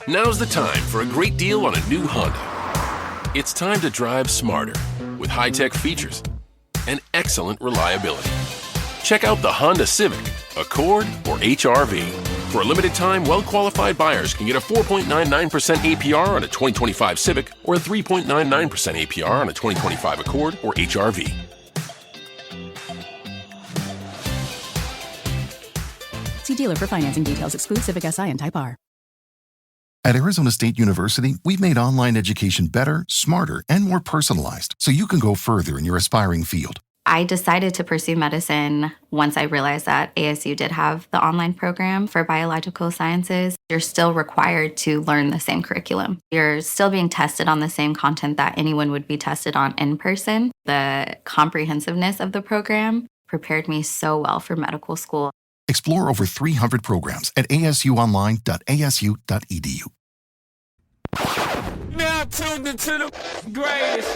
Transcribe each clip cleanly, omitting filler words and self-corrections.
Now's the time for a great deal on a new Honda. It's time to drive smarter with high-tech features and excellent reliability. Check out the Honda Civic, Accord, or HR-V. For a limited time, well-qualified buyers can get a 4.99% APR on a 2025 Civic or a 3.99% APR on a 2025 Accord or HR-V. See dealer for financing details. Exclude Civic Si and Type R. At Arizona State University, we've made online education better, smarter, and more personalized so you can go further in your aspiring field. I decided to pursue medicine once I realized that ASU did have the online program for biological sciences. You're still required to learn the same curriculum. You're still being tested on the same content that anyone would be tested on in person. The comprehensiveness of the program prepared me so well for medical school. Explore over 300 programs at asuonline.asu.edu. Now tuned into the greatest.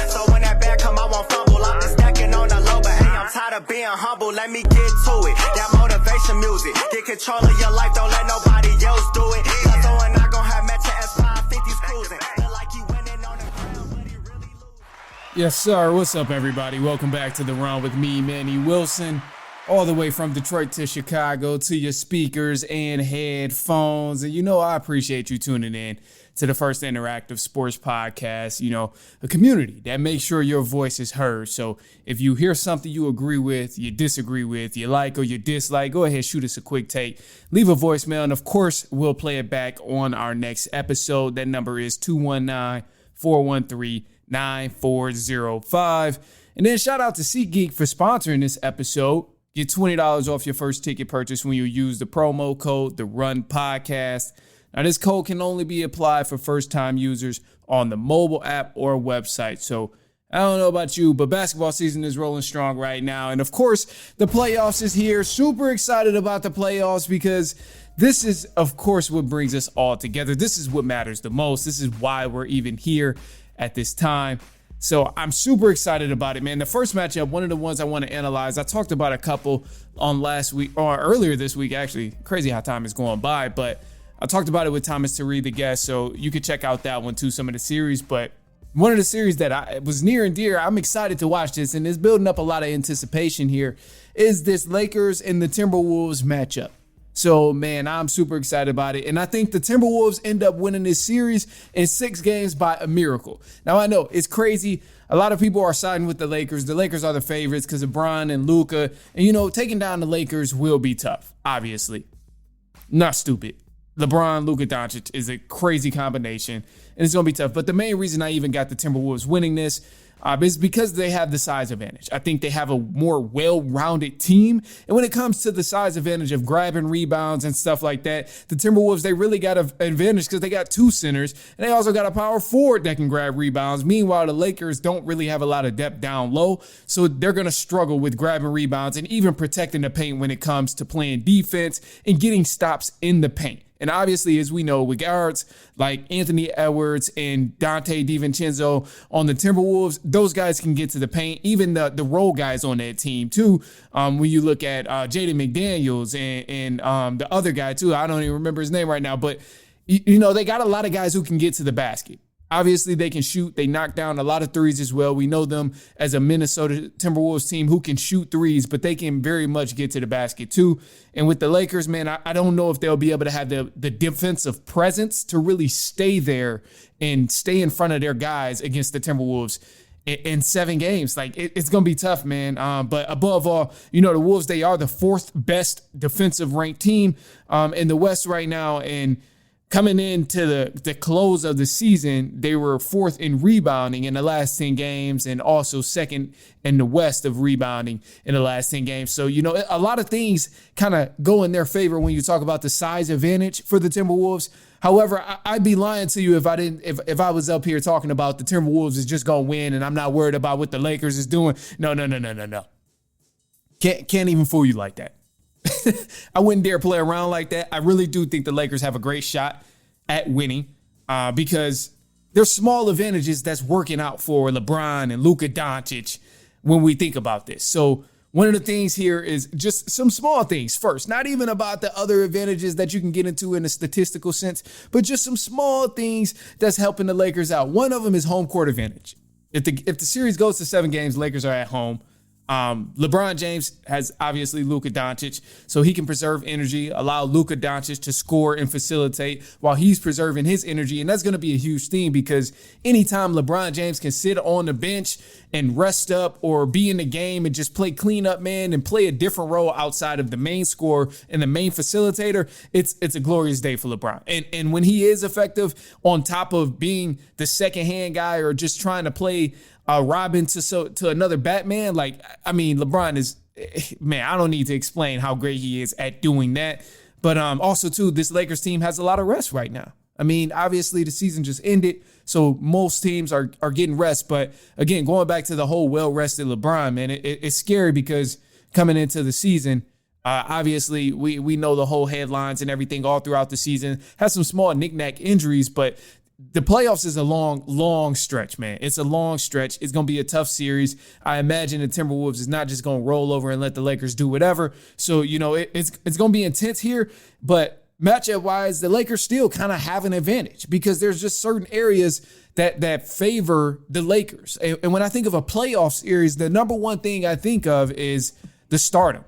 So when that bag come, I won't fumble. I'm just stacking on the low, but hey, I'm tired of being humble. Let me get to it. That motivation music. Get control of your life, don't let nobody else do it. Cause so and I gon' have Metro S550s cruising. Feel like you winning on the ground, but he really lose. Yes, sir. What's up, everybody? Welcome back to The Run with me, Manny Wilson. All the way from Detroit to Chicago to your speakers and headphones. And you know, I appreciate you tuning in to the first interactive sports podcast, you know, a community that makes sure your voice is heard. So if you hear something you agree with, you disagree with, you like or you dislike, go ahead, shoot us a quick take, leave a voicemail. And of course, we'll play it back on our next episode. That number is 219-413-9405. And then shout out to SeatGeek for sponsoring this episode. Get $20 off your first ticket purchase when you use the promo code The Run Podcast. Now, this code can only be applied for first-time users on the mobile app or website. So I don't know about you, but basketball season is rolling strong right now. And of course, the playoffs is here. Super excited about the playoffs because this is, of course, what brings us all together. This is what matters the most. This is why we're even here at this time. So I'm super excited about it, man. The first matchup, one of the ones I want to analyze, I talked about a couple on last week or earlier this week, actually. Crazy how time is going by, but I talked about it with Thomas Tari, the guest, so you could check out that one too, some of the series. But one of the series that was near and dear, I'm excited to watch this, and it's building up a lot of anticipation here, is this Lakers and the Timberwolves matchup. So, man, I'm super excited about it. And I think the Timberwolves end up winning this series in 6 games by a miracle. Now, I know it's crazy. A lot of people are siding with the Lakers. The Lakers are the favorites because of Bron and Luka. And, you know, taking down the Lakers will be tough, obviously. Not stupid. LeBron, Luka Doncic is a crazy combination, and it's going to be tough. But the main reason I even got the Timberwolves winning this is because they have the size advantage. I think they have a more well-rounded team. And when it comes to the size advantage of grabbing rebounds and stuff like that, the Timberwolves, they really got an advantage because they got 2 centers, and they also got a power forward that can grab rebounds. Meanwhile, the Lakers don't really have a lot of depth down low, so they're going to struggle with grabbing rebounds and even protecting the paint when it comes to playing defense and getting stops in the paint. And obviously, as we know, with guards like Anthony Edwards and Dante DiVincenzo on the Timberwolves, those guys can get to the paint. Even the role guys on that team, too. When you look at Jaden McDaniels and the other guy, too. I don't even remember his name right now. But, you know, they got a lot of guys who can get to the basket. Obviously, they can shoot. They knock down a lot of threes as well. We know them as a Minnesota Timberwolves team who can shoot threes, but they can very much get to the basket too. And with the Lakers, man, I don't know if they'll be able to have the defensive presence to really stay there and stay in front of their guys against the Timberwolves in 7 games. Like, it's going to be tough, man. But above all, you know, the Wolves, they are the 4th best defensive ranked team in the West right now. And coming into the close of the season, they were 4th in rebounding in the last 10 games and also 2nd in the West of rebounding in the last 10 games. So, you know, a lot of things kind of go in their favor when you talk about the size advantage for the Timberwolves. However, I'd be lying to you if if I was up here talking about the Timberwolves is just going to win and I'm not worried about what the Lakers is doing. No. Can't even fool you like that. I wouldn't dare play around like that. I really do think the Lakers have a great shot at winning because there's small advantages that's working out for LeBron and Luka Doncic when we think about this. So one of the things here is just some small things first, not even about the other advantages that you can get into in a statistical sense, but just some small things that's helping the Lakers out. One of them is home court advantage. If the series goes to 7 games, Lakers are at home. LeBron James has obviously Luka Doncic, so he can preserve energy, allow Luka Doncic to score and facilitate while he's preserving his energy. And that's going to be a huge thing because anytime LeBron James can sit on the bench and rest up or be in the game and just play cleanup man and play a different role outside of the main scorer and the main facilitator, it's a glorious day for LeBron. And when he is effective on top of being the second hand guy or just trying to play Robin to another Batman, LeBron is, man, I don't need to explain how great he is at doing that. But also, too, this Lakers team has a lot of rest right now. I mean, obviously, the season just ended, so most teams are getting rest. But again, going back to the whole well-rested LeBron, man, it's scary because coming into the season, obviously, we know the whole headlines and everything all throughout the season. Has some small knick-knack injuries, but the playoffs is a long stretch, man. It's a long stretch. It's going to be a tough series. I imagine the Timberwolves is not just going to roll over and let the Lakers do whatever. So, it's going to be intense here. But matchup-wise, the Lakers still kind of have an advantage because there's just certain areas that favor the Lakers. And when I think of a playoff series, the number one thing I think of is the stardom.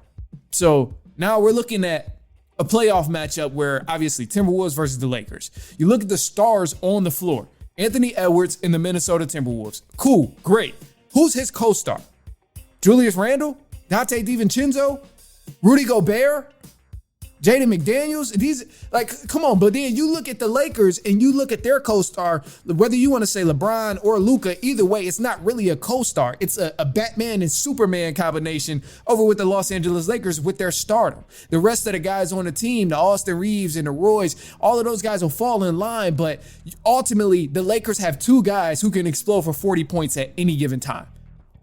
So now we're looking at a playoff matchup where obviously Timberwolves versus the Lakers. You look at the stars on the floor. Anthony Edwards in the Minnesota Timberwolves. Cool, great. Who's his co-star? Julius Randle? Dante DiVincenzo? Rudy Gobert? Jaden McDaniels? These, come on. But then you look at the Lakers and you look at their co-star, whether you want to say LeBron or Luka, either way, it's not really a co-star. It's a Batman and Superman combination over with the Los Angeles Lakers with their stardom. The rest of the guys on the team, the Austin Reeves and the Roys, all of those guys will fall in line. But ultimately, the Lakers have 2 guys who can explode for 40 points at any given time.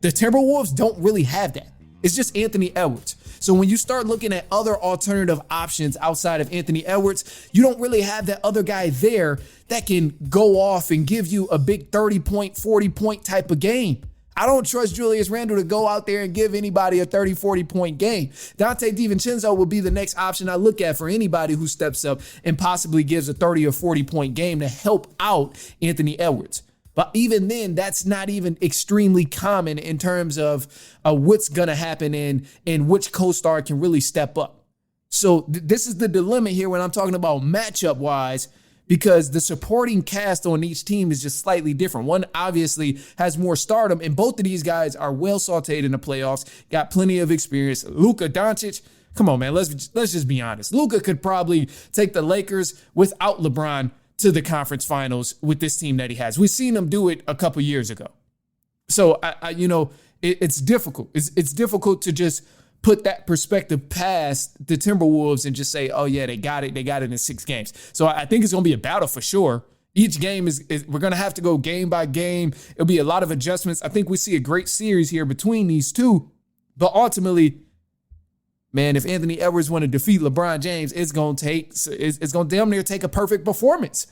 The Timberwolves don't really have that. It's just Anthony Edwards. So when you start looking at other alternative options outside of Anthony Edwards, you don't really have that other guy there that can go off and give you a big 30-point, 40-point type of game. I don't trust Julius Randle to go out there and give anybody a 30, 40-point game. Dante DiVincenzo will be the next option I look at for anybody who steps up and possibly gives a 30 or 40-point game to help out Anthony Edwards. But even then, that's not even extremely common in terms of what's going to happen and which co-star can really step up. So this is the dilemma here when I'm talking about matchup-wise, because the supporting cast on each team is just slightly different. One obviously has more stardom, and both of these guys are well sauteed in the playoffs, got plenty of experience. Luka Doncic, come on, man, let's just be honest. Luka could probably take the Lakers without LeBron to the conference finals with this team that he has. We've seen him do it a couple years ago. So, it's difficult. It's difficult to just put that perspective past the Timberwolves and just say, oh, yeah, they got it. They got it in 6 games. So I think it's going to be a battle for sure. Each game is we're going to have to go game by game. It'll be a lot of adjustments. I think we see a great series here between these two. But ultimately, man, if Anthony Edwards want to defeat LeBron James, it's going to damn near take a perfect performance.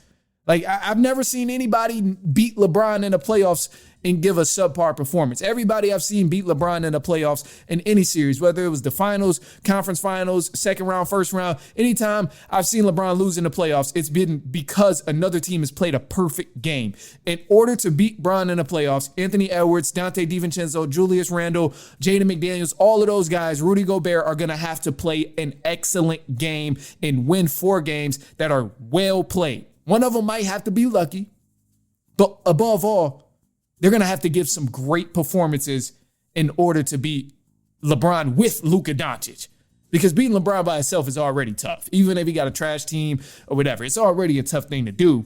Like, I've never seen anybody beat LeBron in the playoffs and give a subpar performance. Everybody I've seen beat LeBron in the playoffs in any series, whether it was the finals, conference finals, second round, first round, anytime I've seen LeBron lose in the playoffs, it's been because another team has played a perfect game. In order to beat Bron in the playoffs, Anthony Edwards, Dante DiVincenzo, Julius Randle, Jaden McDaniels, all of those guys, Rudy Gobert, are going to have to play an excellent game and win 4 games that are well played. One of them might have to be lucky, but above all, they're going to have to give some great performances in order to beat LeBron with Luka Doncic. Because beating LeBron by himself is already tough. Even if he got a trash team or whatever, it's already a tough thing to do.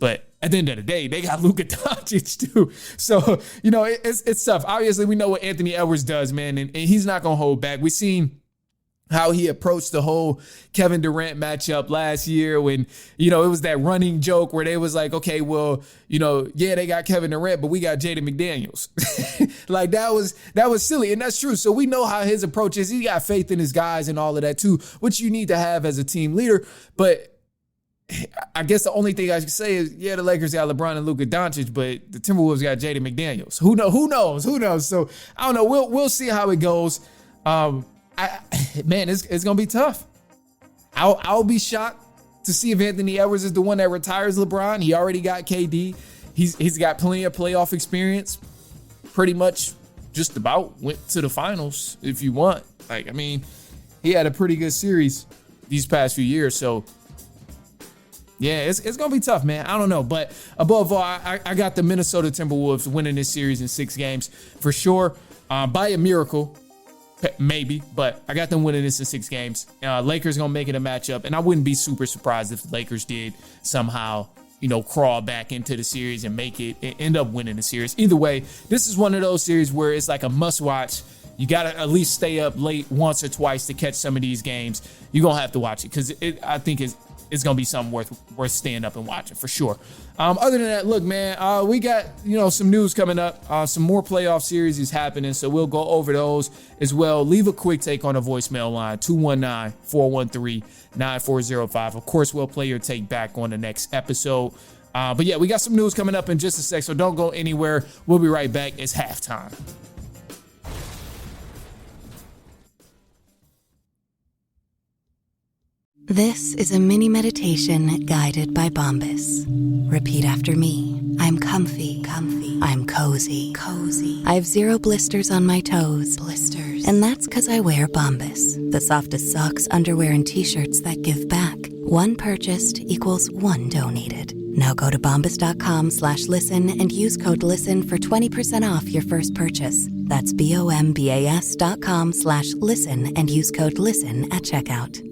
But at the end of the day, they got Luka Doncic too. So, it's tough. Obviously, we know what Anthony Edwards does, man, and he's not going to hold back. We've seen how he approached the whole Kevin Durant matchup last year when, it was that running joke where they was like, okay, well, yeah, they got Kevin Durant, but we got Jaden McDaniels. Like that was silly. And that's true. So we know how his approach is. He got faith in his guys and all of that too, which you need to have as a team leader. But I guess the only thing I should say is, the Lakers got LeBron and Luka Doncic, but the Timberwolves got Jaden McDaniels. Who knows? So I don't know. We'll see how it goes. Man, it's gonna be tough. I'll be shocked to see if Anthony Edwards is the one that retires LeBron. He already got KD. He's got plenty of playoff experience. Pretty much just about went to the finals if you want. He had a pretty good series these past few years. So yeah, it's going to be tough, man. I don't know. But above all, I got the Minnesota Timberwolves winning this series in 6 games for sure. By a miracle, maybe. But I got them winning this in 6 games. Lakers going to make it a matchup. And I wouldn't be super surprised if the Lakers did somehow, crawl back into the series and end up winning the series. Either way, this is one of those series where it's like a must watch. You got to at least stay up late once or twice to catch some of these games. You're going to have to watch it because I think it's going to be something worth staying up and watching for sure. Other than that, look, man, we got, some news coming up. Some more playoff series is happening, so we'll go over those as well. Leave a quick take on the voicemail line, 219-413-9405. Of course, we'll play your take back on the next episode. But yeah, we got some news coming up in just a sec, so don't go anywhere. We'll be right back. It's halftime. This is a mini meditation guided by Bombas. Repeat after me. I'm comfy. I'm cozy. I have 0 blisters on my toes. And that's because I wear Bombas, the softest socks, underwear, and t-shirts that give back. 1 purchased equals 1 donated. Now go to bombas.com/listen and use code LISTEN for 20% off your first purchase. That's BOMBAS.com/listen and use code LISTEN at checkout.